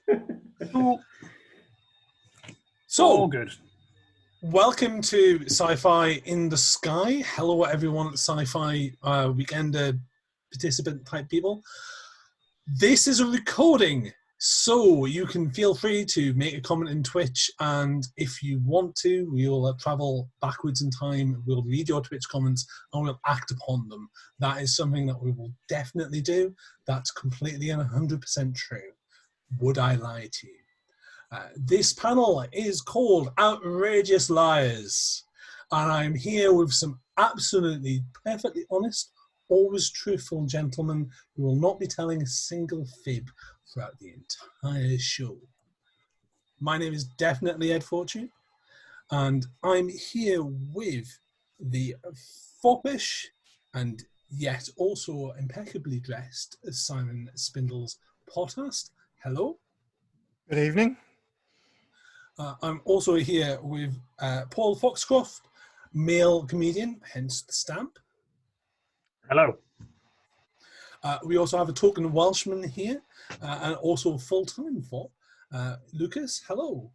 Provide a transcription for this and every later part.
So, all good. Welcome to SciFi In The Sky. Hello, everyone at SciFi Weekender participant type people. This is a recording, so you can feel free to make a comment in Twitch, and if you want to, we'll travel backwards in time. We'll read your Twitch comments and we'll act upon them. That is something that we will definitely do. That's completely and 100% true. Would I lie to you? This panel is called Outrageous Liars, and I'm here with some absolutely perfectly honest, always truthful gentlemen who will not be telling a single fib throughout the entire show. My name is definitely Ed Fortune, and I'm here with the foppish and yet also impeccably dressed Simon Spindles Pothast. Hello. Good evening. I'm also here with Paul Foxcroft, male comedian, hence the stamp. Hello. We also have a token Welshman here, and also full-time for Lukas. Hello.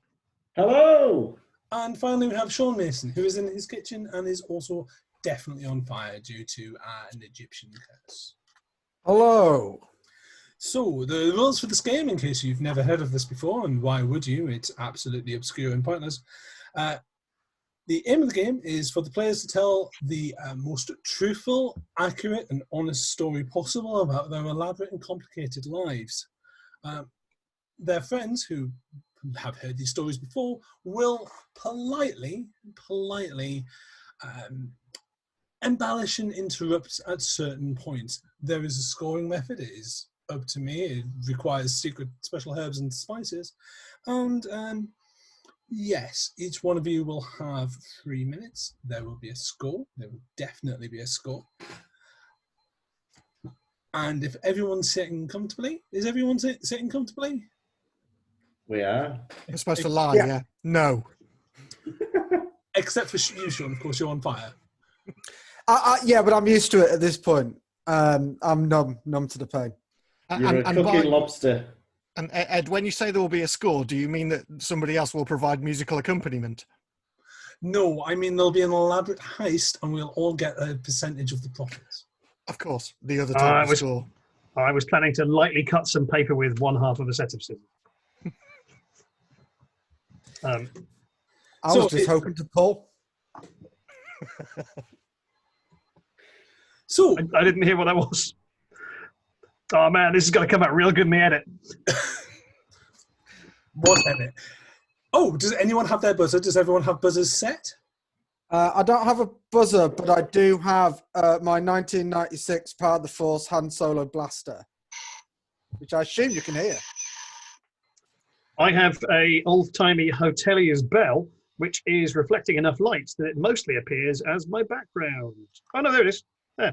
Hello. And finally, we have Sean Mason, who is in his kitchen and is also definitely on fire due to an Egyptian curse. Hello. So, the rules for this game, in case you've never heard of this before, and why would you? It's absolutely obscure and pointless. The aim of the game is for the players to tell the most truthful, accurate, and honest story possible about their elaborate and complicated lives. Their friends, who have heard these stories before, will politely embellish and interrupt at certain points. There is a scoring method. It is up to me. It requires secret special herbs and spices. And yes, each one of you will have 3 minutes. There will be a score. There will definitely be a score. And if everyone's sitting comfortably, is everyone sitting comfortably? We are. You're supposed to lie, yeah? No. Except for you, Sean. Of course, you're on fire. Yeah, but I'm used to it at this point. I'm numb to the pain. You're a cooking lobster. And Ed, when you say there will be a score, do you mean that somebody else will provide musical accompaniment? No, I mean there'll be an elaborate heist and we'll all get a percentage of the profits. Of course, the other type of score. I was planning to lightly cut some paper with one half of a set of scissors. I was just hoping to pull. So I didn't hear what that was. Oh man, this is going to come out real good in the edit. What edit? Oh, does anyone have their buzzer? Does everyone have buzzers set? I don't have a buzzer, but I do have my 1996 Power of the Force Han Solo blaster, which I assume you can hear. I have a old-timey hotelier's bell, which is reflecting enough light that it mostly appears as my background. Oh no, there it is. There.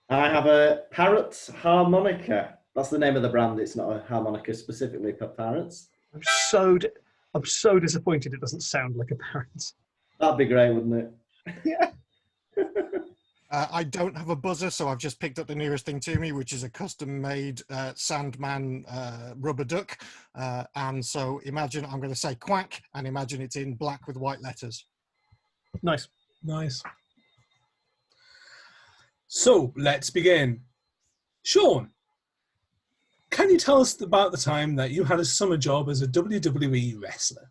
I have a parrot harmonica. That's the name of the brand. It's not a harmonica specifically for parrots. I'm so disappointed it doesn't sound like a parrot. That'd be great, wouldn't it? Yeah. I don't have a buzzer, so I've just picked up the nearest thing to me, which is a custom-made Sandman rubber duck. And so imagine I'm going to say quack, and imagine it's in black with white letters. Nice. Nice. So, let's begin. Sean, can you tell us about the time that you had a summer job as a WWE wrestler?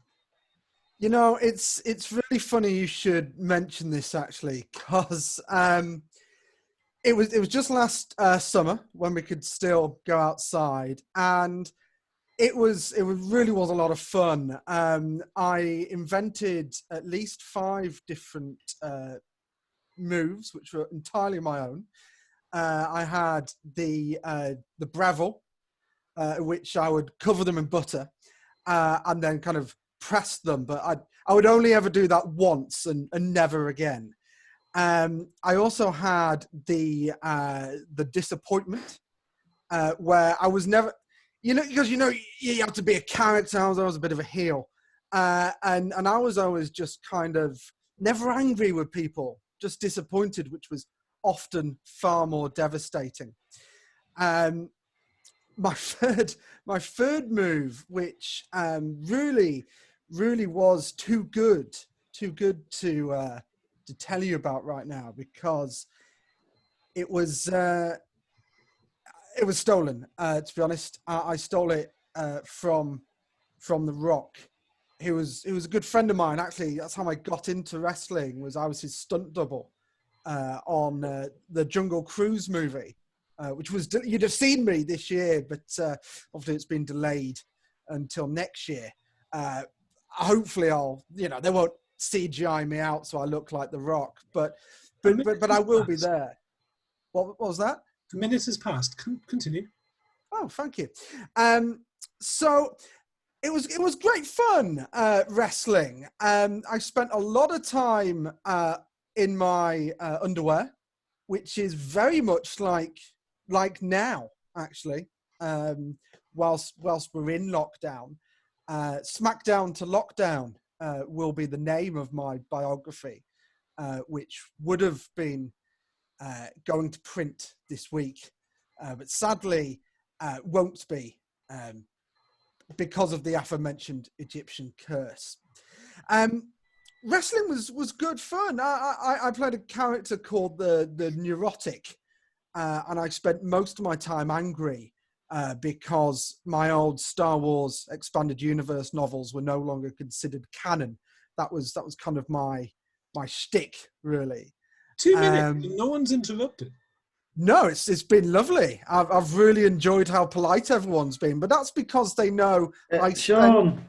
You know, it's really funny you should mention this, actually, because it was just last summer when we could still go outside, and it really was a lot of fun. I invented at least 5 different moves, which were entirely my own. I had the Breville, which I would cover them in butter and then kind of press them, but I would only ever do that once and never again. I also had the disappointment, where I was never, because you have to be a character. I was always a bit of a heel, and I was always just kind of never angry with people, just disappointed, which was often far more devastating. my third move, which really was too good to tell you about right now, because it was stolen. To be honest, I stole it from The Rock. He was a good friend of mine. Actually, that's how I got into wrestling. I was his stunt double on the Jungle Cruise movie. Which was, you'd have seen me this year, but obviously it's been delayed until next year. Hopefully they won't CGI me out so I look like The Rock, but I will be there. What was that? The minute has passed. Continue. Oh, thank you. So it was great fun wrestling. I spent a lot of time in my underwear, which is very much like now, actually, whilst we're in lockdown. Smackdown to Lockdown will be the name of my biography, which would have been going to print this week, but sadly won't be because of the aforementioned Egyptian curse. Wrestling was good fun. I played a character called the Neurotic, and I spent most of my time angry because my old Star Wars Expanded Universe novels were no longer considered canon. That was kind of my shtick, really. 2 minutes. No one's interrupted. No, it's been lovely. I've really enjoyed how polite everyone's been, but that's because they know. Sean,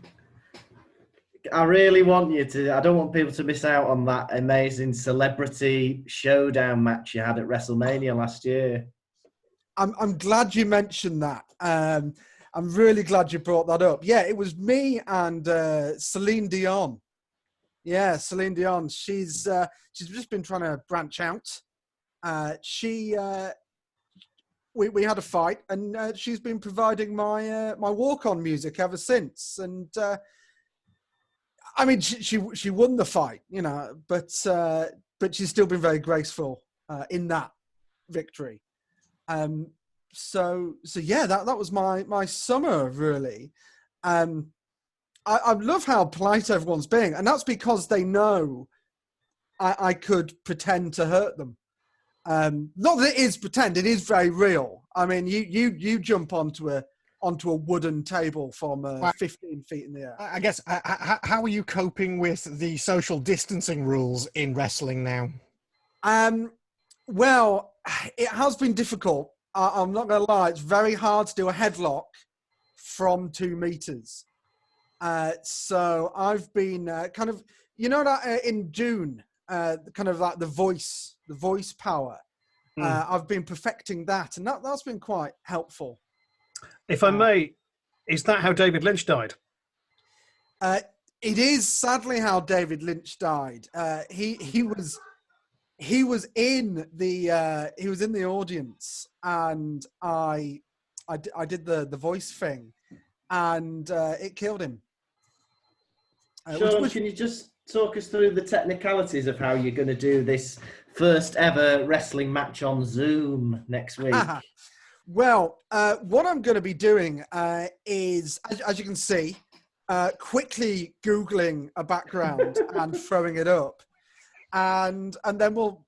I really want you to. I don't want people to miss out on that amazing celebrity showdown match you had at WrestleMania last year. I'm glad you mentioned that. I'm really glad you brought that up. Yeah, it was me and Celine Dion. Yeah, Celine Dion. She's just been trying to branch out. We had a fight, and she's been providing my walk-on music ever since. And I mean, she won the fight, but she's still been very graceful in that victory. So yeah, that was my summer, really. I love how polite everyone's being, and that's because they know I could pretend to hurt them. Not that it is pretend; it is very real. I mean, you jump onto a wooden table from 15 feet in the air. I guess. How are you coping with the social distancing rules in wrestling now? Well, it has been difficult. I'm not going to lie; it's very hard to do a headlock from 2 meters. So I've been kind of, that in June, kind of like the voice power. I've been perfecting that, and that's been quite helpful. If I may, is that how David Lynch died? It is sadly how David Lynch died. He was in the audience, and I did the voice thing, and it killed him. Sean, can you just talk us through the technicalities of how you're going to do this first ever wrestling match on Zoom next week? Well, what I'm going to be doing is, as you can see, quickly Googling a background and throwing it up. And then we'll,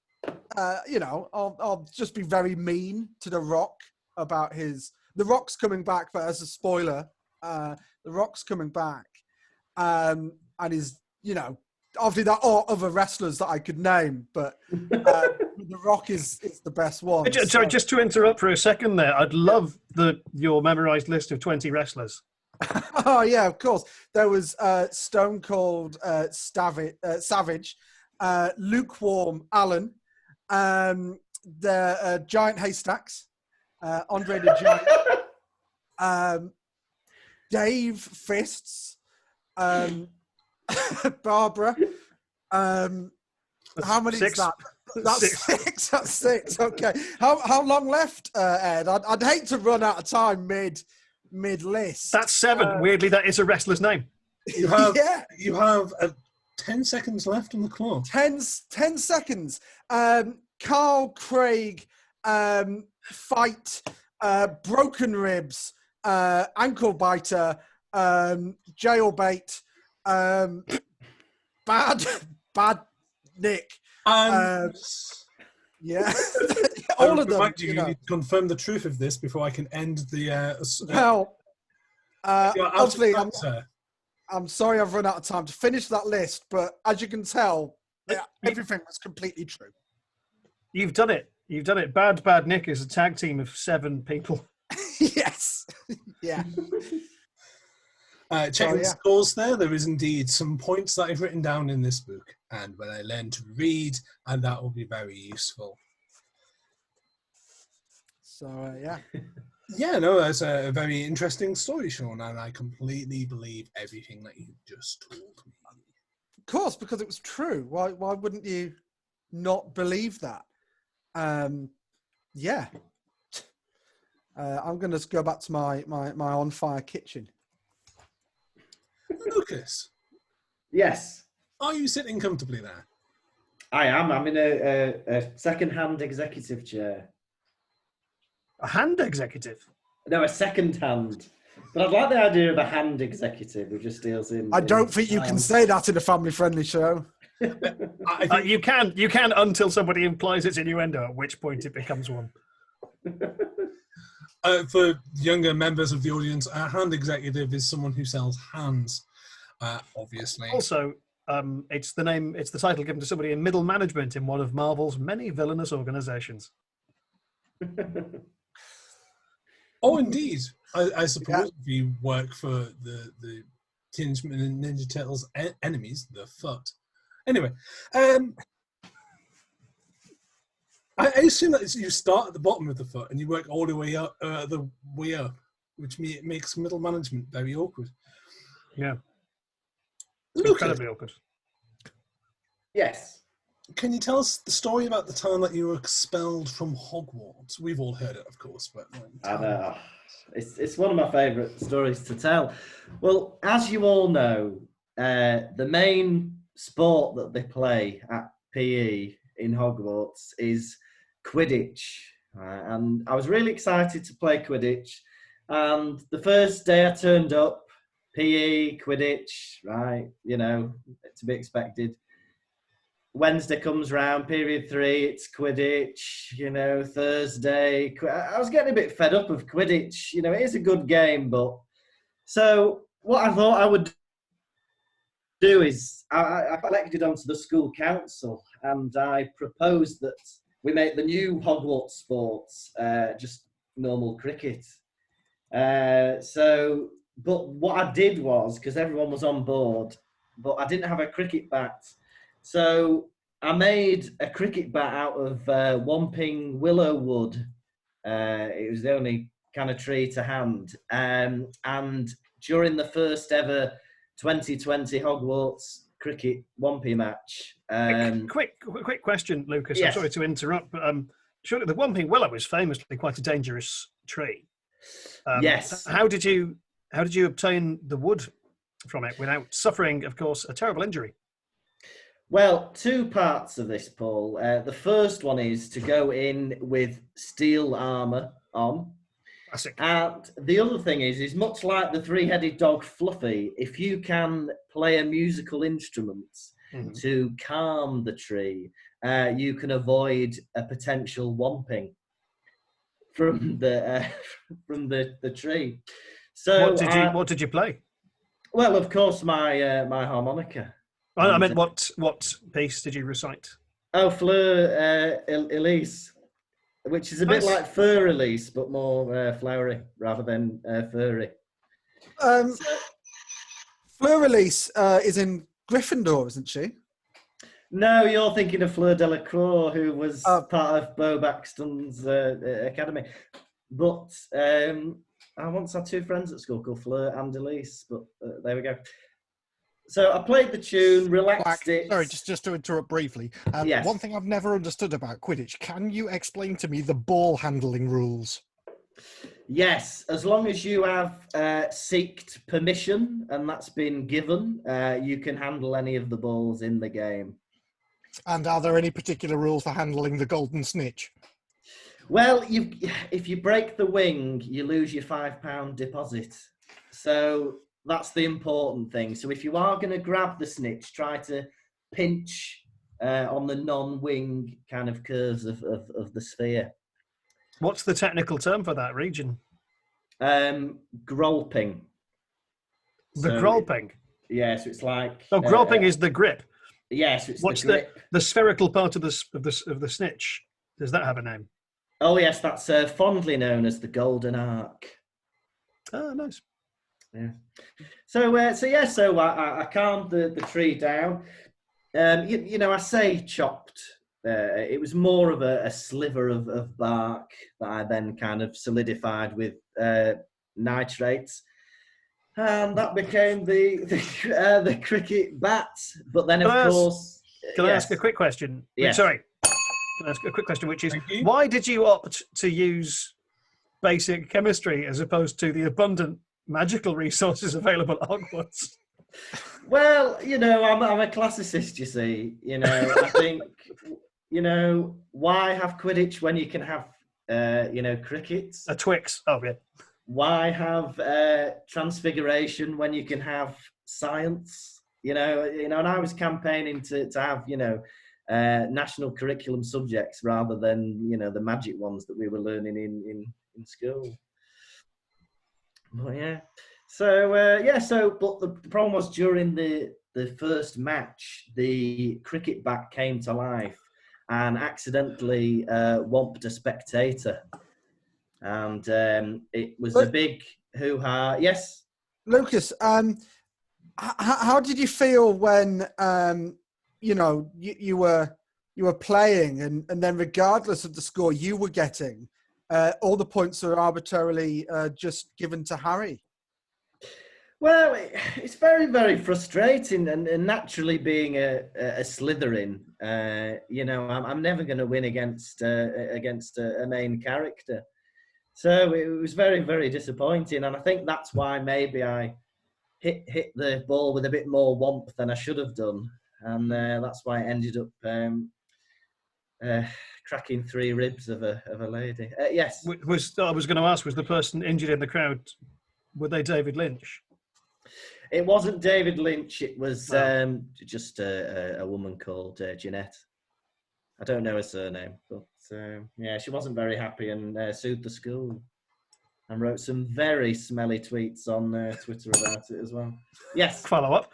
I'll just be very mean to The Rock about The Rock's coming back, but as a spoiler, The Rock's coming back. And is, obviously there are other wrestlers that I could name, but The Rock is the best one. Sorry, just to interrupt for a second there, I'd love your memorized list of 20 wrestlers. Oh, yeah, of course. There was Stone Cold Savage, Lukewarm Allen, the Giant Haystacks, Andre the Giant, Dave Fists, Barbara. How many is that? That's six. That's 6. Okay. How long left, Ed? I'd hate to run out of time mid list. That's 7. Weirdly, that is a wrestler's name. You have 10 seconds left on the clock. 10 seconds. Carl Craig, fight, broken ribs, ankle biter, jailbait, bad Nick. Yeah, all of them. You need to confirm the truth of this before I can end the. Well, obviously, sir. I'm sorry I've run out of time to finish that list, but as you can tell, everything was completely true. You've done it. You've done it. Bad Nick is a tag team of 7 people. Yes. Yeah. Checking the scores there is indeed some points that I've written down in this book. And when I learn to read, and that will be very useful. So, yeah. Yeah, no, that's a very interesting story, Sean, and I completely believe everything that you just told me. Of course, because it was true. Why wouldn't you not believe that? Yeah. I'm going to go back to my on-fire kitchen. Lucas. Yes. Are you sitting comfortably there? I am. I'm in a second-hand executive chair. A hand executive? No, a second-hand. But I'd like the idea of a hand executive who just deals in... I don't think you can say that in a family-friendly show. You can until somebody implies it's innuendo, at which point it becomes one. For younger members of the audience, a hand executive is someone who sells hands, obviously. Also, it's the title given to somebody in middle management in one of Marvel's many villainous organizations. Oh, indeed. I suppose if you work for the Teenage Mutant Ninja Turtles enemies, the Foot. Anyway, I assume that you start at the bottom of the Foot and you work all the way up, which makes middle management very awkward. Yeah. Lucas, incredibly awkward. Yes. Can you tell us the story about the time that you were expelled from Hogwarts? We've all heard it, of course, but I know. It's one of my favourite stories to tell. Well, as you all know, the main sport that they play at PE in Hogwarts is Quidditch. And I was really excited to play Quidditch. And the first day I turned up, PE, Quidditch, right, to be expected. Wednesday comes round, period 3, it's Quidditch, Thursday. I was getting a bit fed up of Quidditch. It is a good game, but... So what I thought I would do is I elected onto the school council and I proposed that we make the new Hogwarts sports just normal cricket. But what I did was, because everyone was on board, but I didn't have a cricket bat. So I made a cricket bat out of Whomping willow wood. It was the only kind of tree to hand. And during the first ever 2020 Hogwarts cricket Whomping match. Quick question, Lucas. Yes. I'm sorry to interrupt, but surely the Whomping willow is famously quite a dangerous tree. Yes. How did you obtain the wood from it without suffering, of course, a terrible injury? Well, 2 parts of this, Paul. The first one is to go in with steel armour on. Classic. And the other thing is much like the 3-headed dog Fluffy, if you can play a musical instrument to calm the tree, you can avoid a potential whomping from the tree. So what did you play? Well, of course, my harmonica. I meant what piece did you recite? Oh, Fleur Elise, which is a bit like Fur Elise, but more flowery rather than furry. Fleur Elise is in Gryffindor, isn't she? No, you're thinking of Fleur Delacour, who was part of Bo Baxton's academy. But I once had 2 friends at school called Fleur and Elise, but there we go. So I played the tune, relaxed it. Sorry, just to interrupt briefly. Yes. One thing I've never understood about Quidditch, can you explain to me the ball handling rules? Yes, as long as you have seeked permission and that's been given, you can handle any of the balls in the game. And are there any particular rules for handling the golden snitch? Well, if you break the wing, you lose your £5 deposit. So that's the important thing. So if you are going to grab the snitch, try to pinch on the non-wing kind of curves of the sphere. What's the technical term for that region? Groping. The groping? Yeah, so it's like... Oh, groping is the grip. Yes, yeah, so it's what's the grip. The spherical part of the snitch? Does that have a name? Oh, yes, that's fondly known as the golden arc. Oh, nice. Yeah. So I calmed the tree down. I say chopped. It was more of a sliver of bark that I then kind of solidified with nitrates, and that became the cricket bat. But then, of course, can I ask a quick question? Yes. Sorry, can I ask a quick question? Which is, why did you opt to use basic chemistry as opposed to the abundant magical resources available at Hogwarts? Well, I'm a classicist, you see. I think, why have Quidditch when you can have, crickets? A Twix. Oh, yeah. Why have transfiguration when you can have science? And I was campaigning to have, national curriculum subjects rather than, the magic ones that we were learning in school. Well, yeah. But the problem was during the first match, the cricket bat came to life and accidentally whomped a spectator. And it was a big hoo-ha. Yes? Lukas, how did you feel when, you were playing and then regardless of the score you were getting, all the points are arbitrarily just given to Harry? Well, it's very, very frustrating, and naturally being a Slytherin, I'm never going to win against a main character. So it was very, very disappointing, and I think that's why maybe I hit the ball with a bit more warmth than I should have done, and that's why I ended up cracking 3 ribs of a lady. Yes. I was going to ask, was the person injured in the crowd, were they David Lynch? It wasn't David Lynch. It was just a woman called Jeanette. I don't know her surname, but she wasn't very happy and sued the school and wrote some very smelly tweets on Twitter about it as well. Yes. Follow up.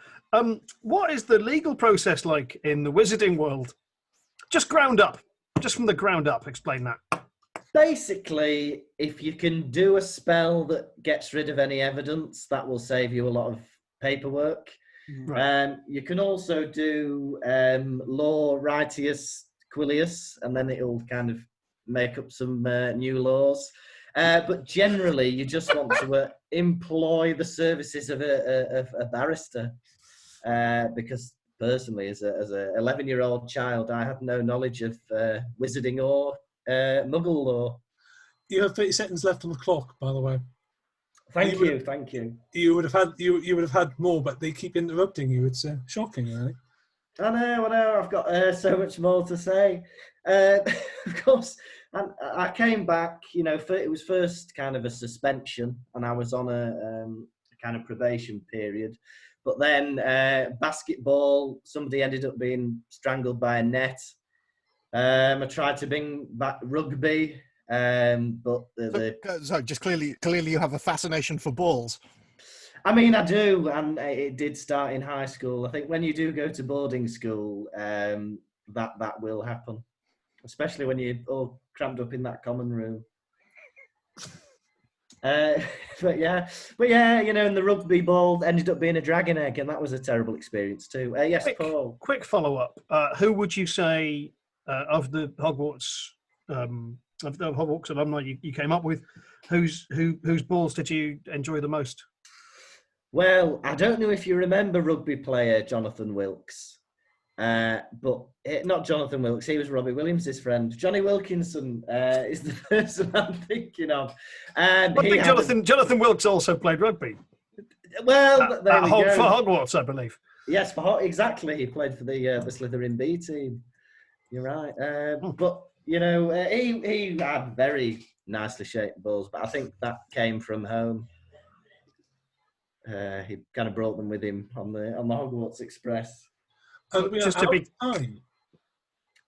What is the legal process like in the wizarding world? Just ground up. Just from the ground up. Explain that. Basically, if you can do a spell that gets rid of any evidence, that will save you a lot of paperwork. Right. You can also do law ritius quilius, and then it'll kind of make up some new laws. But generally, you just want to employ the services of a barrister, because personally, as a 11-year-old child, I had no knowledge of wizarding or Muggle law. You have 30 seconds left on the clock, by the way. Thank you. You would have had more, but they keep interrupting you. It's shocking, really. I know. I've got so much more to say. Of course, I came back. It was first kind of a suspension, and I was on a kind of probation period. But then basketball, somebody ended up being strangled by a net. I tried to bring back rugby, but so just clearly you have a fascination for balls. I mean, I do, and it did start in high school. I think when you do go to boarding school, that will happen, especially when you're all crammed up in that common room. But yeah, and the rugby ball ended up being a dragon egg, and that was a terrible experience too. Yes, Paul. Quick follow-up. Who would you say of the Hogwarts alumni you came up with, whose balls did you enjoy the most? Well, I don't know if you remember rugby player Jonathan Wilkes, but not Jonathan Wilkes. He was Robbie Williams' friend. Johnny Wilkinson is the person I'm thinking of. I think Jonathan Wilkes also played rugby. Well, for Hogwarts, I believe. Yes, exactly. He played for the Slytherin B team. You're right. But You know, he had very nicely shaped balls, but I think that came from home. He kind of brought them with him on the Hogwarts Express. And we are Just to out be of time.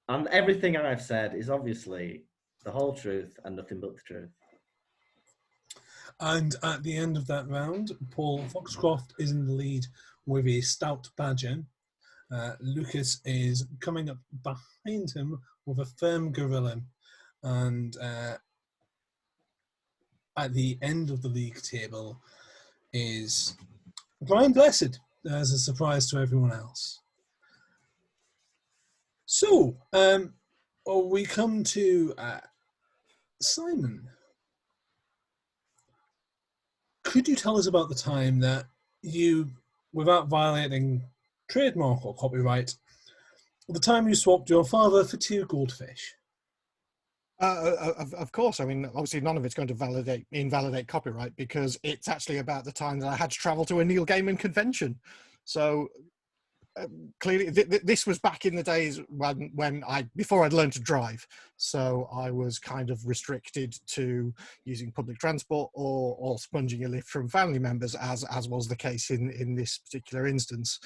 And everything I've said is obviously the whole truth and nothing but the truth. And at the end of that round, Paul Foxcroft is in the lead with a stout badger. Lukas is coming up behind him with a firm gorilla. And at the end of the league table is Brian Blessed, as a surprise to everyone else. So, we come to Simon. Could you tell us about the time that you, without violating trademark or copyright, the time you swapped your father for 2 goldfish? Of course. I mean, obviously none of it's going to invalidate copyright, because it's actually about the time that I had to travel to a Neil Gaiman convention. So clearly this was back in the days before I'd learned to drive. So I was kind of restricted to using public transport or sponging a lift from family members, as was the case in this particular instance.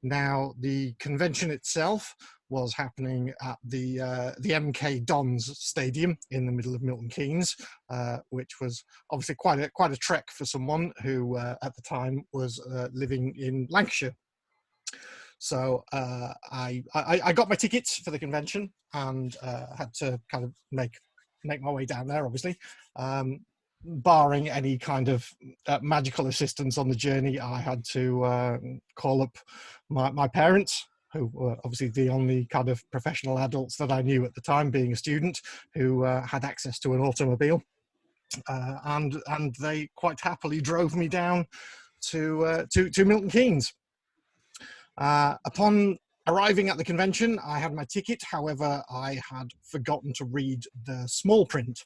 Now, the convention itself was happening at the MK Dons Stadium in the middle of Milton Keynes, which was obviously quite a trek for someone who at the time was living in Lancashire. So I got my tickets for the convention and had to kind of make my way down there, obviously. Barring any kind of magical assistance on the journey, I had to call up my parents, who were obviously the only kind of professional adults that I knew at the time, being a student, who had access to an automobile. And they quite happily drove me down to Milton Keynes. Upon arriving at the convention, I had my ticket. However, I had forgotten to read the small print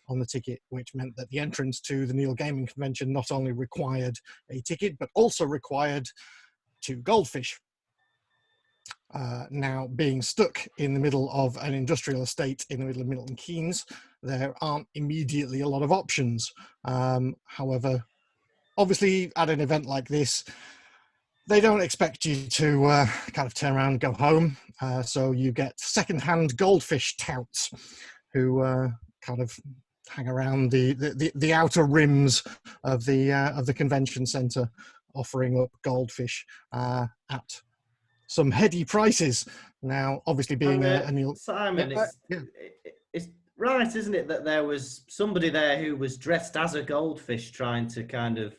on the ticket, which meant that the entrance to the Neil Gaiman convention not only required a ticket, but also required 2 goldfish. Now, being stuck in the middle of an industrial estate in the middle of Milton Keynes, there aren't immediately a lot of options. However, obviously at an event like this, they don't expect you to kind of turn around and go home. So you get second-hand goldfish touts who kind of hang around the outer rims of the convention centre, offering up goldfish at some heady prices. Now, obviously, being a Neil Simon, it's right, isn't it, that there was somebody there who was dressed as a goldfish trying to kind of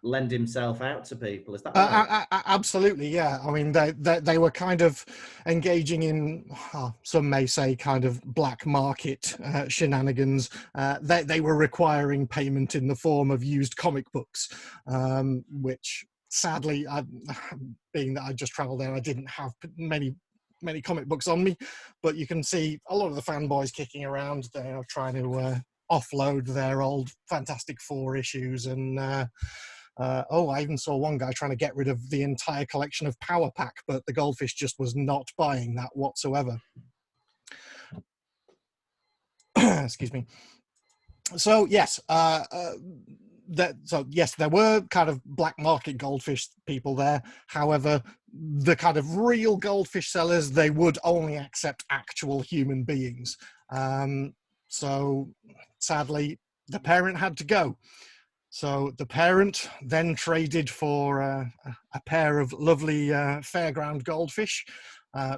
lend himself out to people? Is that right? Absolutely, yeah. I mean, they were kind of engaging in, some may say, kind of black market shenanigans. They were requiring payment in the form of used comic books, which sadly, being that I just travelled there, I didn't have many comic books on me. But you can see a lot of the fanboys kicking around, trying to offload their old Fantastic Four issues and. I even saw one guy trying to get rid of the entire collection of Power Pack, but the goldfish just was not buying that whatsoever. Excuse me. So yes, there were kind of black market goldfish people there. However, the kind of real goldfish sellers, they would only accept actual human beings. So sadly, the parent had to go. So the parent then traded for a pair of lovely fairground goldfish.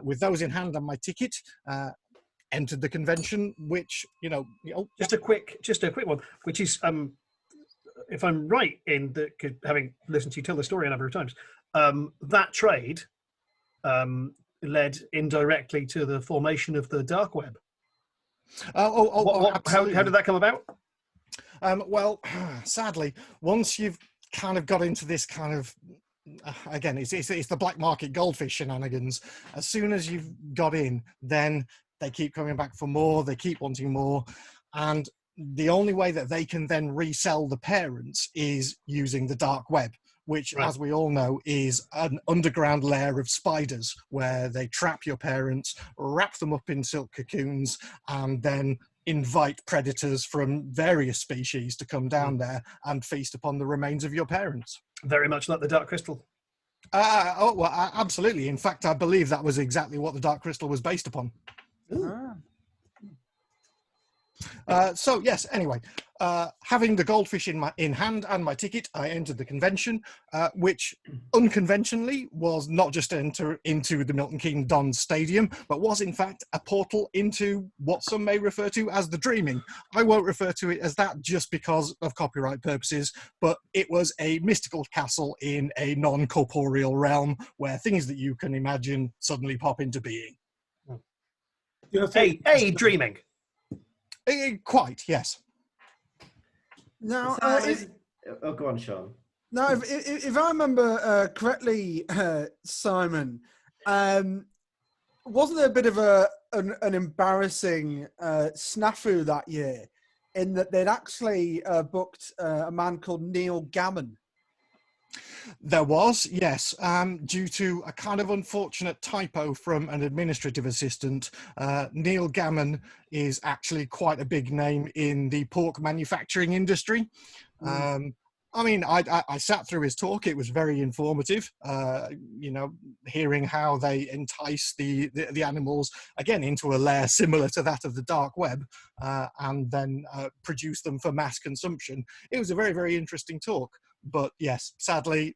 With those in hand on my ticket, entered the convention, which, just a quick one, which is, if I'm right in that, having listened to you tell the story a number of times, that trade led indirectly to the formation of the dark web. How did that come about? Well, sadly, once you've kind of got into this kind of, again, it's the black market goldfish shenanigans. As soon as you've got in, then they keep coming back for more. They keep wanting more. And the only way that they can then resell the parents is using the dark web, which, Right. as we all know, is an underground lair of spiders where they trap your parents, wrap them up in silk cocoons, and then invite predators from various species to come down there and feast upon the remains of your parents. Very much like the Dark Crystal. Absolutely. In fact, I believe that was exactly what the Dark Crystal was based upon. Ah. So yes, anyway, having the goldfish in hand and my ticket, I entered the convention, which unconventionally was not just into the Milton Keynes Dons Stadium, but was in fact a portal into what some may refer to as the Dreaming. I won't refer to it as that just because of copyright purposes, but it was a mystical castle in a non-corporeal realm where things that you can imagine suddenly pop into being. Dreaming. Quite, yes. Now, go on, Sean. now, if I remember correctly, Simon, wasn't there a bit of an embarrassing snafu that year, in that they'd actually booked a man called Neil Gammon? There was, yes, due to a kind of unfortunate typo from an administrative assistant. Neil Gammon is actually quite a big name in the pork manufacturing industry. I mean, I sat through his talk. It was very informative, hearing how they entice the animals, again, into a lair similar to that of the dark web, and then produce them for mass consumption. It was a very, very interesting talk. But yes, sadly,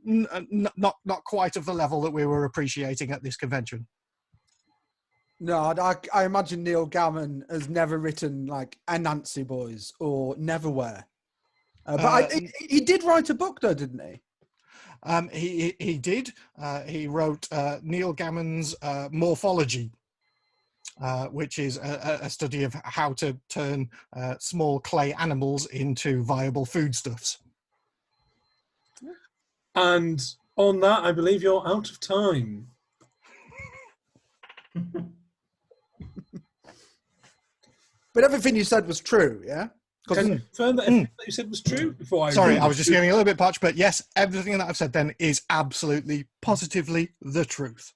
not quite of the level that we were appreciating at this convention. No, I imagine Neil Gammon has never written like Anansi Boys or Neverwhere. But he did write a book though, didn't he? He did. He wrote Neil Gammon's Morphology, which is a study of how to turn small clay animals into viable foodstuffs. And on that, I believe you're out of time. But everything you said was true, yeah? Can you confirm that everything that you said was true? Sorry, I was just getting a little bit parched, but yes, everything that I've said then is absolutely, positively the truth.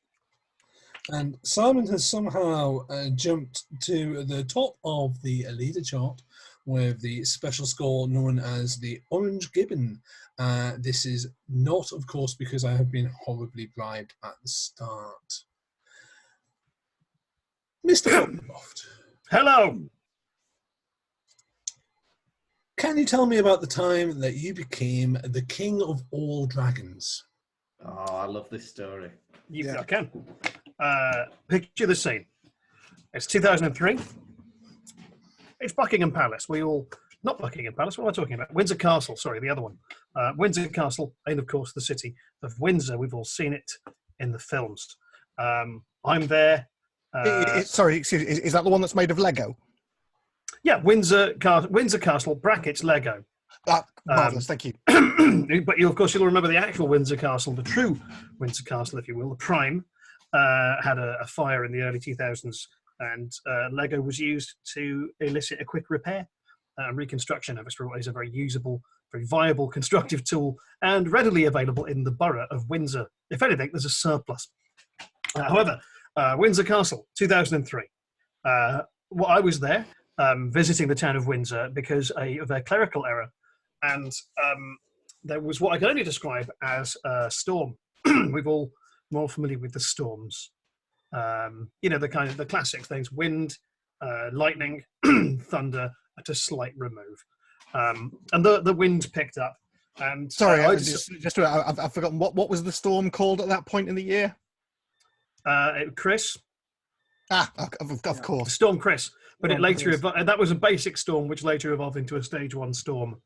And Simon has somehow jumped to the top of the leader chart with the special score known as the Orange Gibbon. This is not, of course, because I have been horribly bribed at the start. Mr. Foxcroft. Hello. Can you tell me about the time that you became the king of all dragons? Oh, I love this story. I can. Picture the scene. It's 2003. It's Buckingham Palace. Not Buckingham Palace, what am I talking about? Windsor Castle, sorry, the other one. Windsor Castle, and of course the city of Windsor. We've all seen it in the films. I'm there. Sorry, excuse me, is that the one that's made of Lego? Yeah, Windsor Castle, brackets, Lego. Marvellous, thank you. But you'll remember the actual Windsor Castle, the true Windsor Castle, if you will, the prime, had a fire in the early 2000s, and Lego was used to elicit a quick repair and reconstruction of it. It's a very usable, very viable constructive tool, and readily available in the borough of Windsor. If anything, there's a surplus. However, Windsor Castle, 2003. I was there visiting the town of Windsor because of a clerical error, and there was what I can only describe as a storm. We've all more familiar with the storms. The classic things: wind, lightning, thunder at a slight remove. And the wind picked up. And sorry, I've forgotten what was the storm called at that point in the year? Chris. Of course, Storm Chris. But it later that was a basic storm, which later evolved into a stage 1 storm,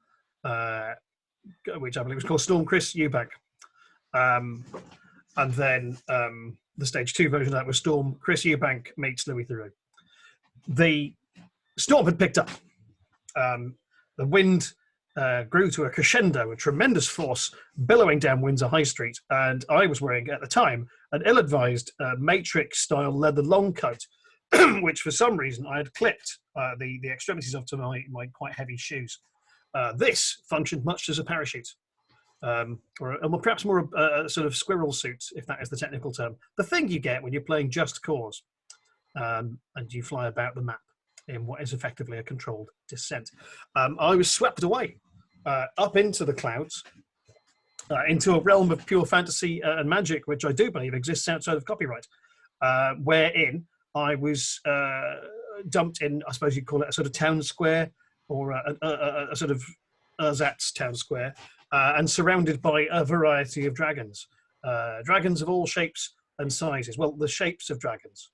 which I believe was called Storm Chris Eubank. And then the stage 2 version of that was Storm Chris Eubank meets Louis Theroux. The storm had picked up. The wind grew to a crescendo, a tremendous force, billowing down Windsor High Street. And I was wearing, at the time, an ill-advised Matrix-style leather long coat, which for some reason I had clipped the extremities of to my quite heavy shoes. This functioned much as a parachute. or perhaps more a sort of squirrel suit, if that is the technical term. The thing you get when you're playing Just Cause, and you fly about the map in what is effectively a controlled descent. I was swept away up into the clouds, into a realm of pure fantasy and magic, which I do believe exists outside of copyright, wherein I was dumped in, I suppose you'd call it a sort of town square, or a sort of ersatz town square, and surrounded by a variety of dragons. Dragons of all shapes and sizes. Well, the shapes of dragons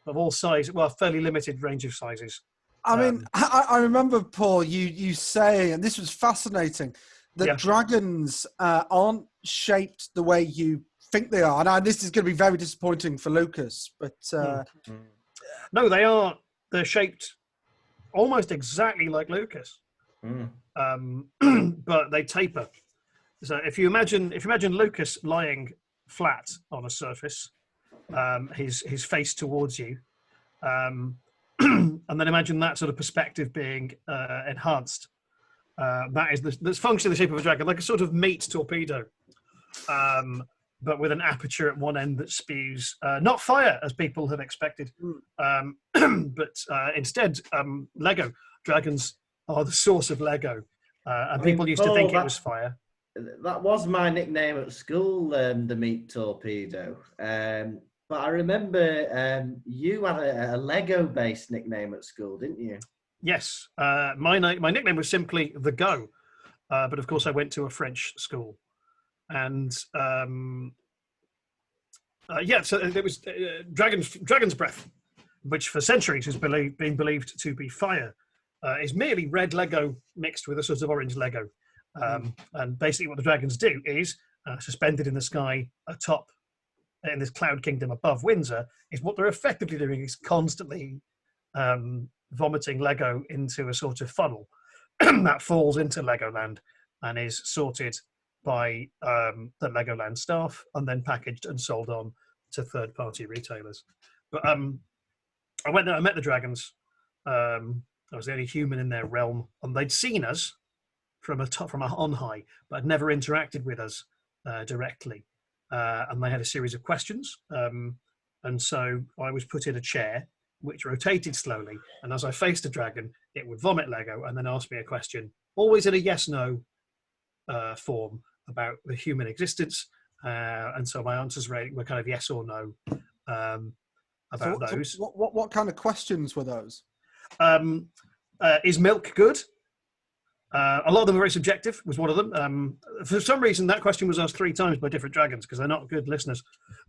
of all sizes, well, fairly limited range of sizes. I mean, I remember, Paul, you saying, and this was fascinating, that dragons aren't shaped the way you think they are. And this is going to be very disappointing for Lukas, but... No, they are. They're shaped almost exactly like Lukas, but they taper. So if you imagine Lukas lying flat on a surface, his face towards you, and then imagine that sort of perspective being enhanced. That is that's functionally the shape of a dragon, like a sort of meat torpedo, but with an aperture at one end that spews not fire as people have expected, but instead Lego. Dragons are the source of Lego, and people used to think it was fire. That was my nickname at school, the meat torpedo. But I remember you had a Lego-based nickname at school, didn't you? Yes, my nickname was simply the Go, but of course I went to a French school, and so it was dragon's breath, which for centuries has been believed to be fire, is merely red Lego mixed with a sort of orange Lego, and basically what the dragons do is suspended in the sky atop in this cloud kingdom above Windsor, is what they're effectively doing is constantly vomiting Lego into a sort of funnel that falls into Legoland and is sorted by the Legoland staff and then packaged and sold on to third-party retailers. But I went there, I met the dragons. I was the only human in their realm, and they'd seen us from on high, but had never interacted with us directly. And they had a series of questions, and so I was put in a chair which rotated slowly, and as I faced a dragon, it would vomit Lego and then ask me a question, always in a yes/no form about the human existence, and so my answers were kind of yes or no about those. So what kind of questions were those? Is milk good? A lot of them are very subjective, was one of them. For some reason, that question was asked 3 times by different dragons because they're not good listeners.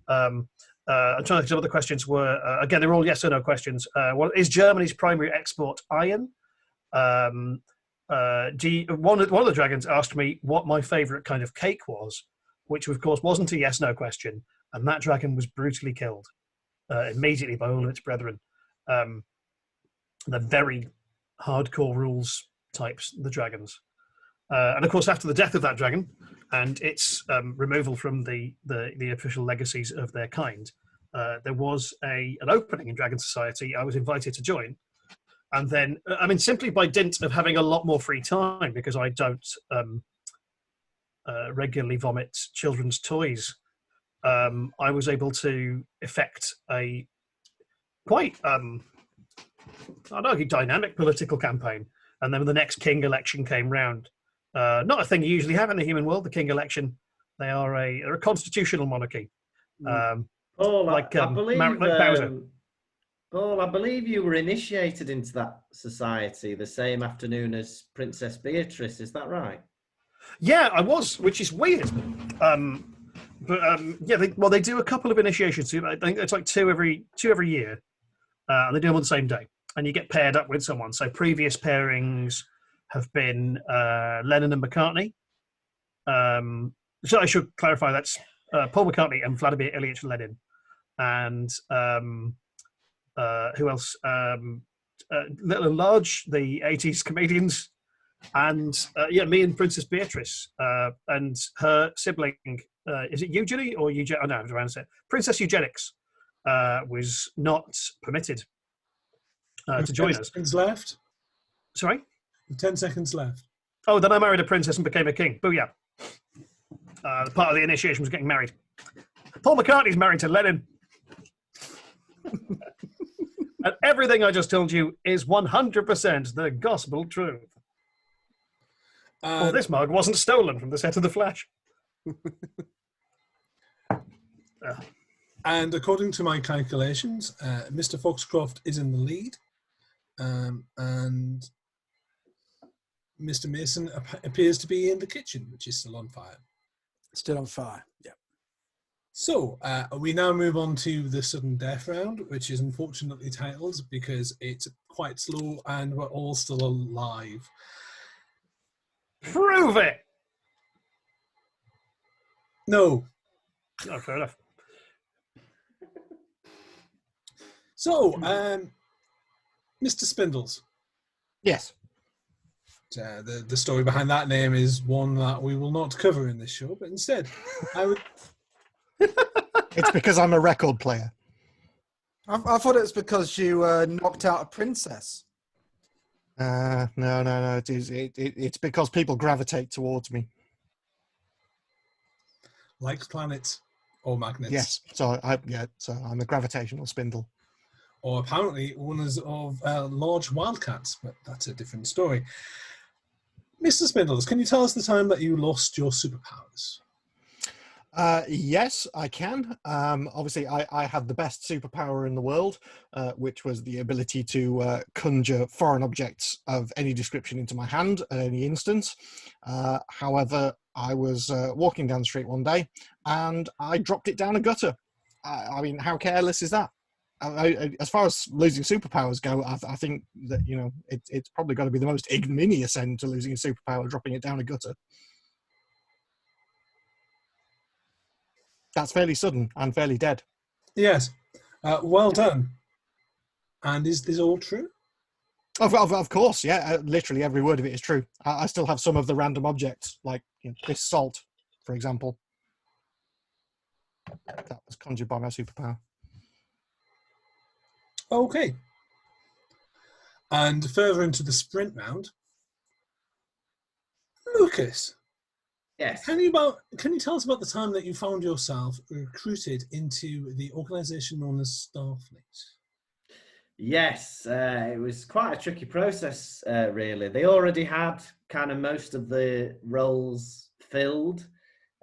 I'm trying to think some of the questions were, again, they're all yes or no questions. Is Germany's primary export iron? One of the dragons asked me what my favourite kind of cake was, which of course wasn't a yes/no question, and that dragon was brutally killed immediately by all of its brethren. They're very hardcore rules types, the dragons. And of course, after the death of that dragon and its removal from the official legacies of their kind, there was an opening in Dragon Society. I was invited to join. And then, I mean, simply by dint of having a lot more free time, because I don't regularly vomit children's toys, I was able to effect a quite, I'd argue, dynamic political campaign. And then when the next king election came round, not a thing you usually have in the human world, the king election, they're a constitutional monarchy. Paul, like Bowser. Paul, I believe you were initiated into that society the same afternoon as Princess Beatrice. Is that right? Yeah, I was, which is weird. They do a couple of initiations. I think it's like two every year, and they do them on the same day. And you get paired up with someone. So previous pairings have been Lennon and McCartney. So I should clarify that's Paul McCartney and Vladimir Ilyich Lenin. And who else? Little and Large, the 80s comedians. And me and Princess Beatrice. And her sibling, is it Eugenie or Eugenie? Oh, no, I was around to say Princess Eugenics was not permitted to join us. 10 seconds left. Sorry? 10 seconds left. Oh, then I married a princess and became a king. Booyah. The part of the initiation was getting married. Paul McCartney's married to Lennon. And everything I just told you is 100% the gospel truth. Well, this mug wasn't stolen from the set of The Flash. And according to my calculations, Mr. Foxcroft is in the lead, and Mr. Mason appears to be in the kitchen, which is still on fire. Still on fire, yeah. So we now move on to the sudden death round, which is unfortunately titled because it's quite slow and we're all still alive. Prove it! No. Oh, fair enough. So, Mr. Spindles. Yes. The story behind that name is one that we will not cover in this show, but instead, I would. It's because I'm a record player. I thought it was because you knocked out a princess. No. It's because people gravitate towards me. Like planets or magnets. Yes. So I'm a gravitational spindle. Or apparently owners of large wildcats, but that's a different story. Mr. Spindles, can you tell us the time that you lost your superpowers? Yes, I can. Obviously, I had the best superpower in the world, which was the ability to conjure foreign objects of any description into my hand at any instant. However, I was walking down the street one day and I dropped it down a gutter. I mean, how careless is that? As far as losing superpowers go, I think that, you know, it's probably got to be the most ignominious end to losing a superpower, dropping it down a gutter. That's fairly sudden and fairly dead. Yes. Well done. And is this all true? Of course, yeah. Literally every word of it is true. I still have some of the random objects, like this salt, for example. That was conjured by my superpower. Okay. And further into the sprint round, Lukas. Yes. Can you tell us about the time that you found yourself recruited into the organisation known as Starfleet? Yes, it was quite a tricky process, really. They already had kind of most of the roles filled,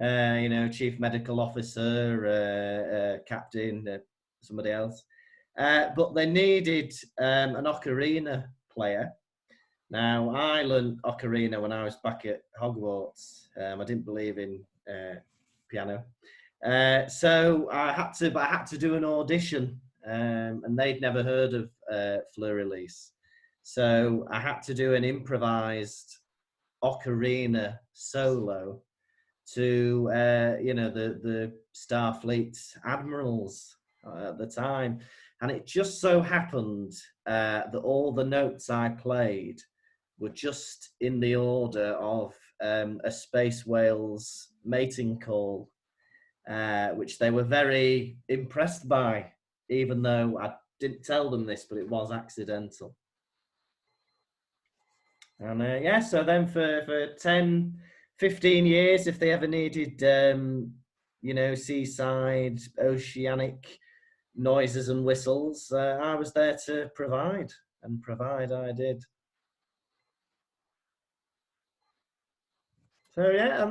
chief medical officer, captain, somebody else. But they needed an ocarina player. Now, I learned ocarina when I was back at Hogwarts. I didn't believe in piano. So I had to do an audition, and they'd never heard of Fleur-Elise. So I had to do an improvised ocarina solo to, the Starfleet admirals at the time. And it just so happened that all the notes I played were just in the order of a space whale's mating call, which they were very impressed by, even though I didn't tell them this, but it was accidental. And so then for 10, 15 years, if they ever needed, seaside, oceanic noises and whistles, I was there to provide, and provide I did. So yeah,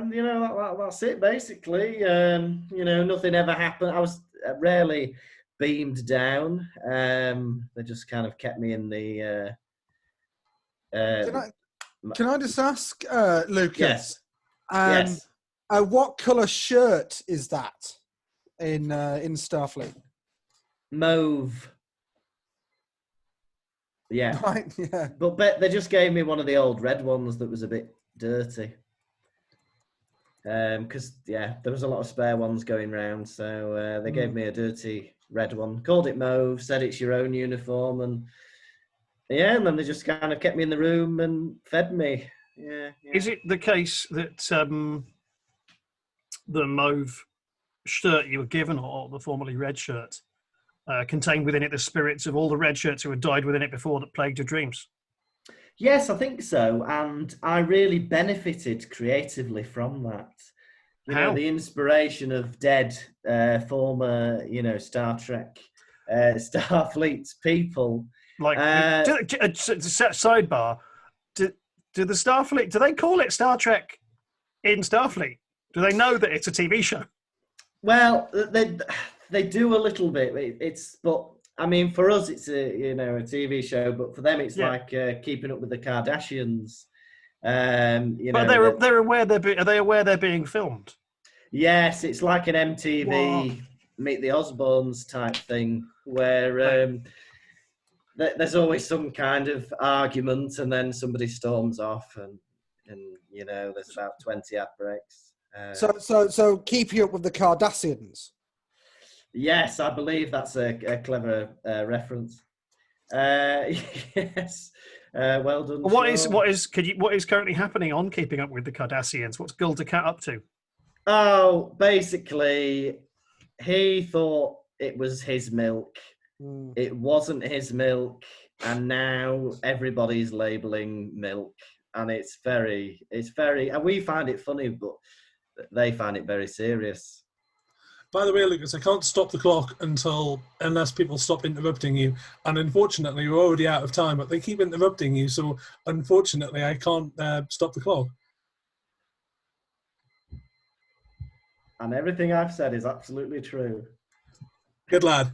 that's it basically. Nothing ever happened. I was rarely beamed down. They just kind of kept me in the. Can I just ask, Lukas? Yes. Yes. What colour shirt is that in Starfleet? Mauve. Yeah. Right. Yeah. But they just gave me one of the old red ones that was a bit dirty. Because there was a lot of spare ones going round, so they gave me a dirty red one, called it mauve, said it's your own uniform, and and then they just kind of kept me in the room and fed me. Yeah. Is it the case that the mauve shirt you were given, or the formerly red shirt, contained within it the spirits of all the red shirts who had died within it before that plagued your dreams? Yes, I think so, and I really benefited creatively from that. You How? know, the inspiration of dead former, Star Trek, Starfleet people. Like, sidebar. Do the Starfleet? Do they call it Star Trek in Starfleet? Do they know that it's a TV show? Well, they do a little bit. But I mean, for us, it's a TV show, but for them, it's like Keeping Up with the Kardashians. But they're aware are they aware they're being filmed? Yes, it's like an MTV Meet the Osbournes type thing where there's always some kind of argument, and then somebody storms off, and there's about 20 ad breaks. So keeping up with the Kardashians. Yes, I believe that's a clever reference. Yes, well done. What is currently happening on Keeping Up with the Kardashians? What's Gulder Cat up to? Oh, basically, he thought it was his milk. It wasn't his milk, and now everybody's labeling milk, and it's very, and we find it funny, but they find it very serious. By the way, Lucas, I can't stop the clock unless people stop interrupting you. And unfortunately, we're already out of time, but they keep interrupting you. So unfortunately, I can't stop the clock. And everything I've said is absolutely true. Good lad.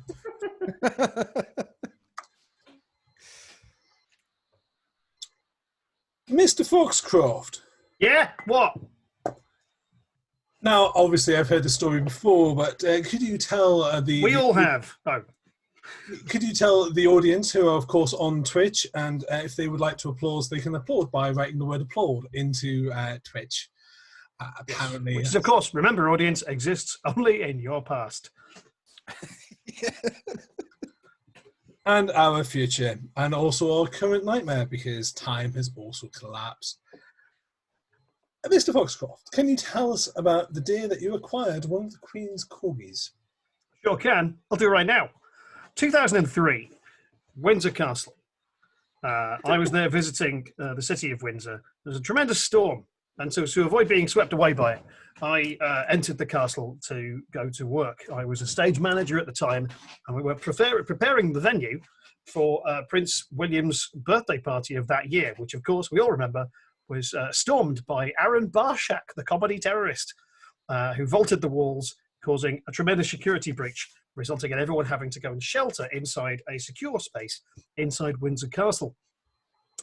Mr. Foxcroft. Yeah, what? Now, obviously, I've heard the story before, but could you tell We all have. Oh. Could you tell the audience, who are, of course, on Twitch, and if they would like to applaud, they can applaud by writing the word applaud into Twitch. Apparently. Which is, of course, remember, audience, exists only in your past. And our future, and also our current nightmare, because time has also collapsed. Mr. Foxcroft, can you tell us about the day that you acquired one of the Queen's corgis? Sure can. I'll do it right now. 2003, Windsor Castle. I was there visiting the city of Windsor. There was a tremendous storm, and so to avoid being swept away by it, I entered the castle to go to work. I was a stage manager at the time, and we were preparing the venue for Prince William's birthday party of that year, which, of course, we all remember was stormed by Aaron Barshak, the comedy terrorist, who vaulted the walls, causing a tremendous security breach, resulting in everyone having to go and shelter inside a secure space inside Windsor Castle.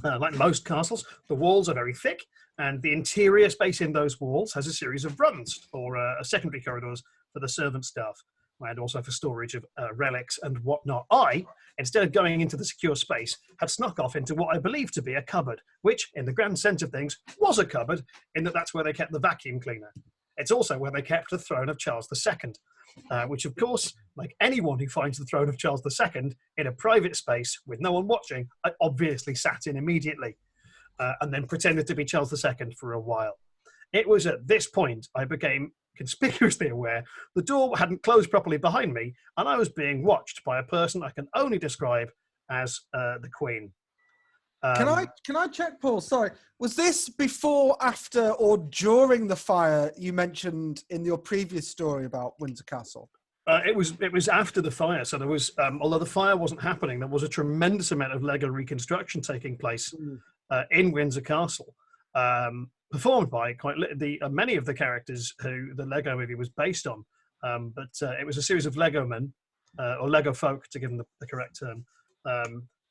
Like most castles, the walls are very thick, and the interior space in those walls has a series of runs, or secondary corridors for the servant staff, and also for storage of relics and whatnot. I, instead of going into the secure space, had snuck off into what I believed to be a cupboard, which, in the grand sense of things, was a cupboard, in that that's where they kept the vacuum cleaner. It's also where they kept the throne of Charles II, which, of course, like anyone who finds the throne of Charles II in a private space with no one watching, I obviously sat in immediately, and then pretended to be Charles II for a while. It was at this point I became conspicuously aware the door hadn't closed properly behind me, and I was being watched by a person I can only describe as the Queen. Can I check, Paul? Sorry, was this before, after, or during the fire you mentioned in your previous story about Windsor Castle? It was after the fire. So there was, although the fire wasn't happening, there was a tremendous amount of Lego reconstruction taking place in Windsor Castle, performed by many of the characters who the Lego movie was based on. But it was a series of Lego men, or Lego folk, to give them the correct term,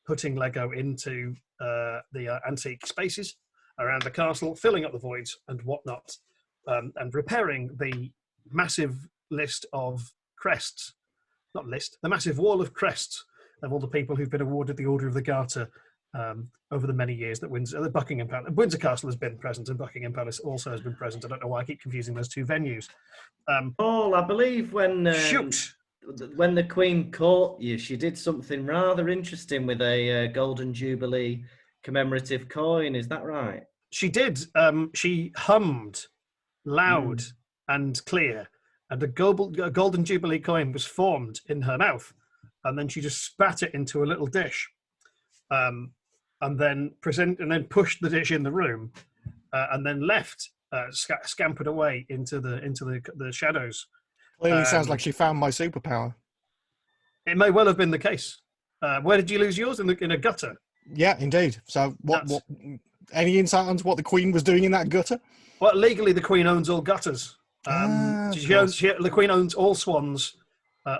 putting Lego into the antique spaces around the castle, filling up the voids and whatnot, and repairing the massive list of crests, the massive wall of crests of all the people who've been awarded the Order of the Garter over the many years that Buckingham Palace, Windsor Castle has been present, and Buckingham Palace also has been present. I don't know why I keep confusing those two venues. Paul, I believe when the Queen caught you, she did something rather interesting with a Golden Jubilee commemorative coin. Is that right? She did. She hummed loud and clear, and a Golden Jubilee coin was formed in her mouth, and then she just spat it into a little dish, and then pushed the dish in the room, and then left scampered away into the shadows. Clearly sounds like she found my superpower. It may well have been the case. Where did you lose yours? In a gutter? Yeah, indeed. So what any insight on what the Queen was doing in that gutter? Well, legally, the Queen owns all gutters. The Queen owns all swans,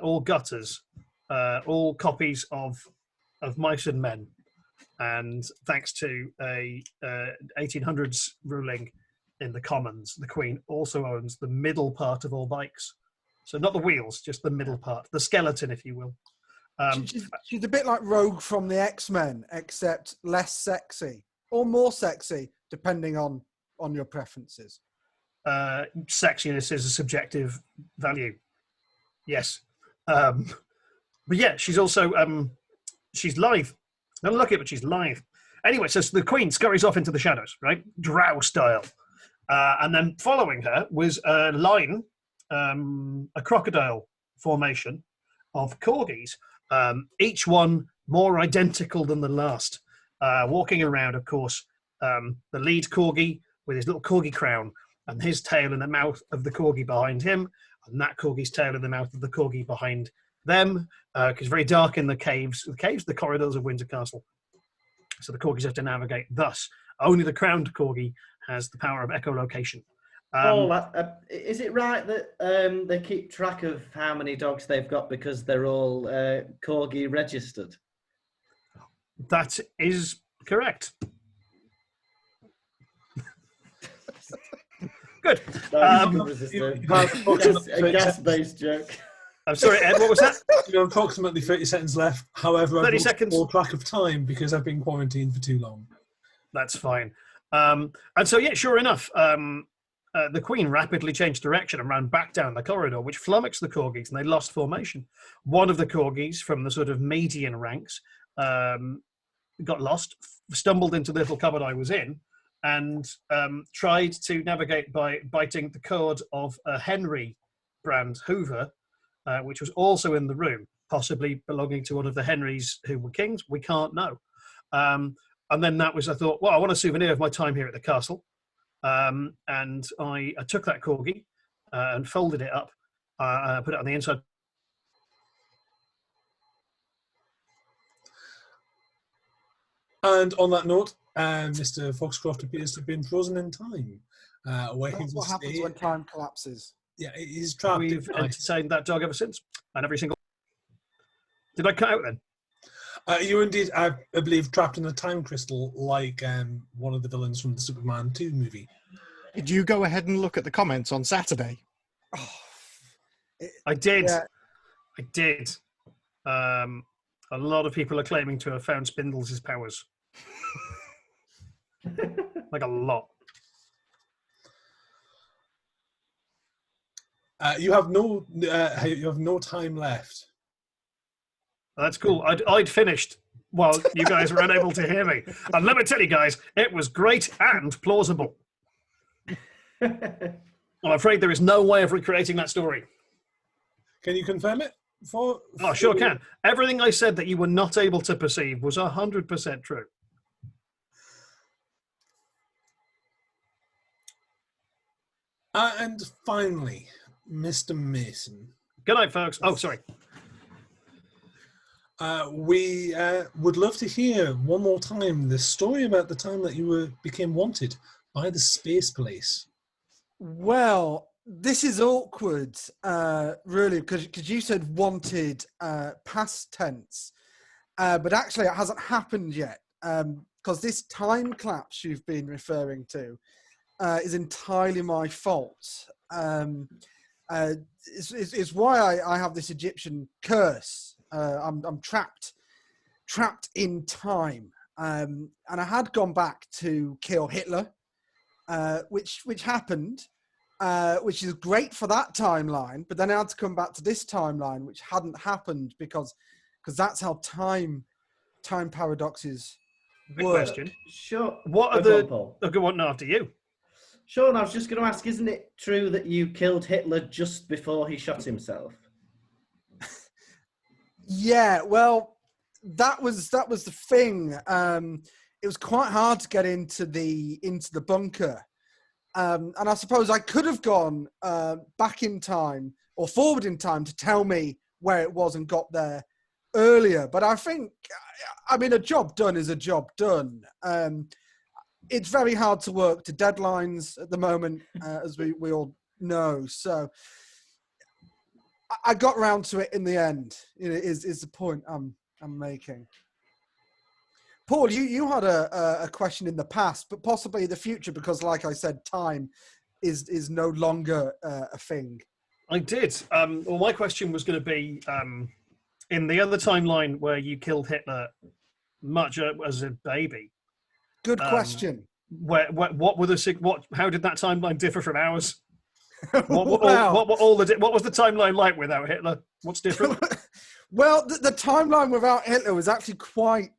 all gutters, all copies of Mice and Men. And thanks to a 1800s ruling in the Commons, the Queen also owns the middle part of all bikes. So not the wheels, just the middle part, the skeleton, if you will. She's a bit like Rogue from the X-Men, except less sexy or more sexy, depending on your preferences. Sexiness is a subjective value. Yes. But yeah, she's also she's lithe. Not lucky, but she's lithe. Anyway, so the Queen scurries off into the shadows, right? Drow style. And then following her was a line, a crocodile formation of corgis, each one more identical than the last. Walking around, of course, the lead corgi with his little corgi crown and his tail in the mouth of the corgi behind him, and that corgi's tail in the mouth of the corgi behind them, because it's very dark in the corridors of Windsor Castle. So the corgis have to navigate thus. Only the crowned corgi has the power of echolocation. Is it right that they keep track of how many dogs they've got because they're all corgi registered? That is correct. Good. A gas-based joke. I'm sorry, Ed, what was that? You have approximately 30 seconds left. However, I've 30 lost seconds. more track of time because I've been quarantined for too long. That's fine. And so, yeah, sure enough, the Queen rapidly changed direction and ran back down the corridor, which flummoxed the corgis, and they lost formation. One of the corgis from the sort of median ranks got lost, stumbled into the little cupboard I was in, and tried to navigate by biting the cord of a Henry brand Hoover, which was also in the room, possibly belonging to one of the Henrys who were kings. We can't know. And then I thought, well, I want a souvenir of my time here at the castle. And I took that corgi and folded it up, put it on the inside. And on that note, Mr. Foxcroft appears to have been frozen in time. That's what happens when time collapses. Yeah, he's trapped. We've entertained that dog ever since, and every single. Did I cut out then? You indeed, I believe, trapped in a time crystal, like one of the villains from the Superman 2 movie. Did you go ahead and look at the comments on Saturday? I did. Yeah. I did. A lot of people are claiming to have found Spindles' powers. Like a lot. You have no time left. That's cool. I'd finished while you guys were unable to hear me. And let me tell you guys, it was great and plausible. I'm afraid there is no way of recreating that story. Can you confirm it? I sure can. Everything I said that you were not able to perceive was 100% true. And finally, Mr. Mason. Good night, folks. Oh, sorry. We would love to hear one more time the story about the time that you became wanted by the Space Police. Well, this is awkward, really, because you said wanted past tense, but actually it hasn't happened yet, because this time collapse you've been referring to is entirely my fault. It's why I have this Egyptian curse. I'm trapped in time, and I had gone back to kill Hitler, which happened, which is great for that timeline. But then I had to come back to this timeline, which hadn't happened because that's how time paradoxes Good work. question. Sure. What are the... I'll go on after you. Sean, I was just going to ask, isn't it true that you killed Hitler just before he shot himself? Yeah, well, that was the thing. It was quite hard to get into the bunker And I suppose I could have gone back in time or forward in time to tell me where it was and got there earlier. But I think, I mean, a job done is a job done. It's very hard to work to deadlines at the moment, as we all know. So I got round to it in the end, is the point I'm making. Paul, you had a question in the past, but possibly the future, because like I said, time is no longer a thing. I did. Well, my question was going to be, in the other timeline where you killed Hitler much as a baby. Good question. What were how did that timeline differ from ours? What was the timeline like without Hitler? What's different? Well, the timeline without Hitler was actually quite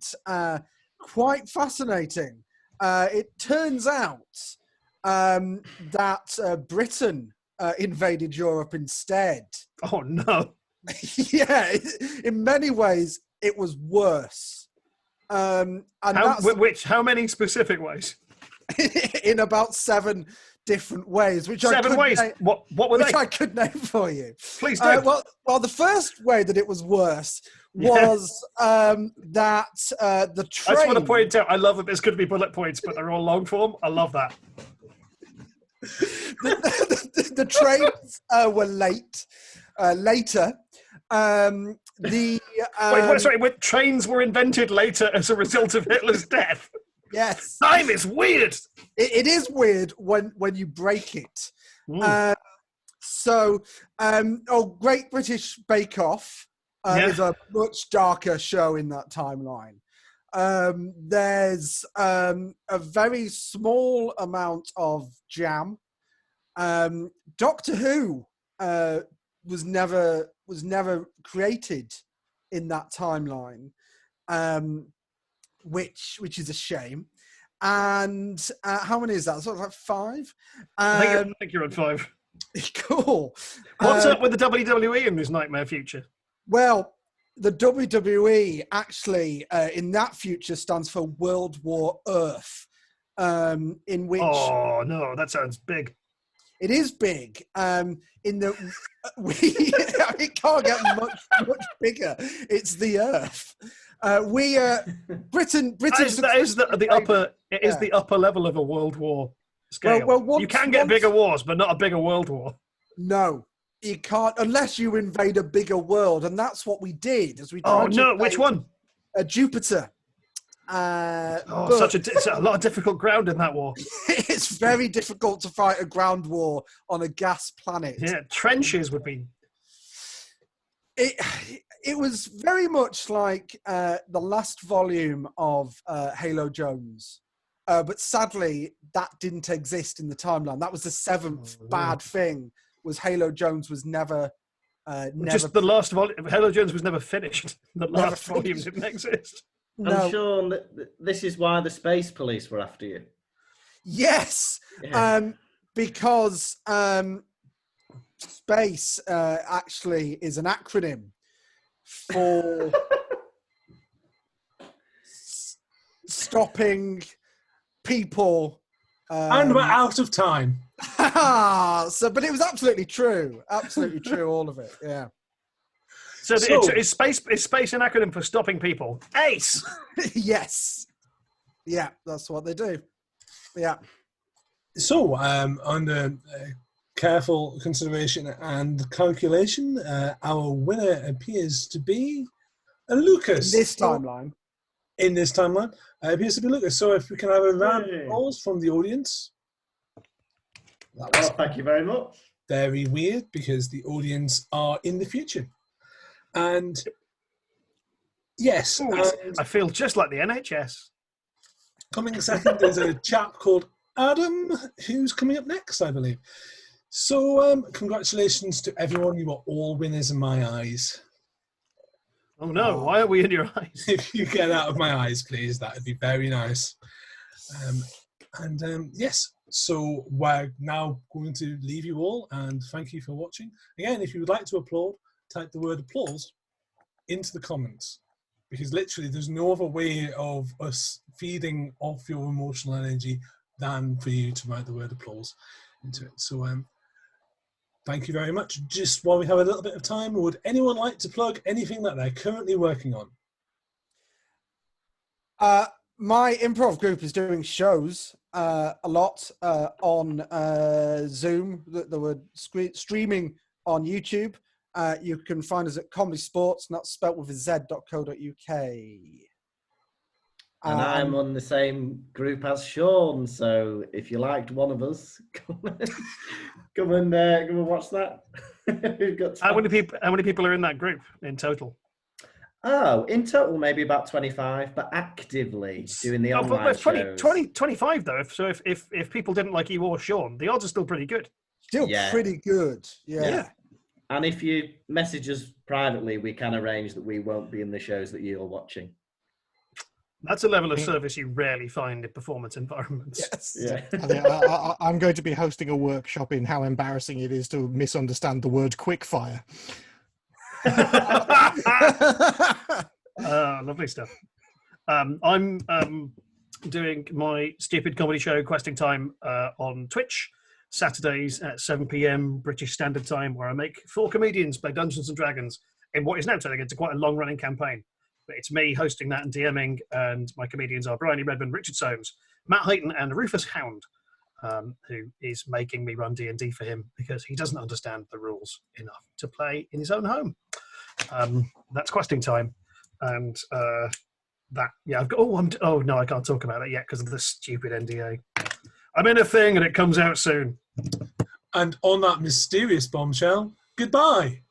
fascinating. It turns out that Britain invaded Europe instead. Oh no! Yeah, in many ways it was worse. And how many specific ways? In about 7 different ways, which 7 ways. What were they? Which I could name for you. Please do. Well, the first way that it was worse was that the train. I just want to point out, I love that there's going to be bullet points, but they're all long form. I love that. The trains were late. Later, trains were invented later as a result of Hitler's death. Yes. Time is weird. It is weird when you break it. Great British Bake Off is a much darker show in that timeline. There's a very small amount of jam. Doctor Who was never created in that timeline. Which is a shame. And how many is that? Sort of like 5? I think you're on 5. Cool. What's up with the WWE in this nightmare future? Well, the WWE actually in that future stands for World War Earth, in which... Oh, no, that sounds big. It is big. It can't get much bigger. It's the Earth. Britain. That is the upper. It is the upper level of a world war scale. Well, you can get bigger wars, but not a bigger world war. No, you can't unless you invade a bigger world, and that's what we did. As we tried to which one? Jupiter. It's a lot of difficult ground in that war. It's very difficult to fight a ground war on a gas planet. Yeah, trenches would be. It was very much like the last volume of Halo Jones. But sadly, that didn't exist in the timeline. That was the 7th bad thing, was Halo Jones was never... Just the last volume. Halo Jones was never finished. The last volume didn't exist. No. I'm sure that this is why the space police were after you. Yes, because space actually is an acronym for stopping people. And we're out of time. But it was absolutely true. Absolutely true, all of it, yeah. So is space an acronym for stopping people? ACE! Yes. Yeah, that's what they do. Yeah. So, under careful consideration and calculation, our winner appears to be Lukas. In this timeline. Appears to be Lukas. So if we can have a round of applause from the audience. Thank you very much. Very weird, because the audience are in the future. And yes. I feel just like the NHS. Coming second, there's a chap called Adam, who's coming up next, I believe. So, congratulations to everyone. You are all winners in my eyes. Oh no, why are we in your eyes? If you get out of my eyes, please, that would be very nice. Yes, so we're now going to leave you all, and thank you for watching. Again, if you would like to applaud, type the word applause into the comments, because literally there's no other way of us feeding off your emotional energy than for you to write the word applause into it. So thank you very much. Just while we have a little bit of time, would anyone like to plug anything that they're currently working on? My improv group is doing shows a lot on Zoom. That were streaming on YouTube. You can find us at Comedy Sportz, not spelt with a Z.co.uk. And I'm on the same group as Sean, so if you liked one of us, come and watch that. We've got How many people are in that group in total? Oh, in total, maybe about 25, but actively doing the online shows. 25 though. So if people didn't like you or Sean, the odds are still pretty good. Still pretty good. Yeah. And if you message us privately, we can arrange that we won't be in the shows that you're watching. That's a level of service you rarely find in performance environments. Yes. Yeah. I'm going to be hosting a workshop in how embarrassing it is to misunderstand the word quickfire. Lovely stuff. I'm doing my stupid comedy show Questing Time on Twitch Saturdays at 7 p.m. British Standard Time, where I make 4 comedians play Dungeons and Dragons in what is now turning into quite a long running campaign. But it's me hosting that and DMing, and my comedians are Bryony Redmond, Richard Soames, Matt Hayton, and Rufus Hound, who is making me run D&D for him because he doesn't understand the rules enough to play in his own home. That's Questing Time, and I've got. Oh no, I can't talk about it yet because of the stupid NDA. I'm in a thing, and it comes out soon. And on that mysterious bombshell, goodbye.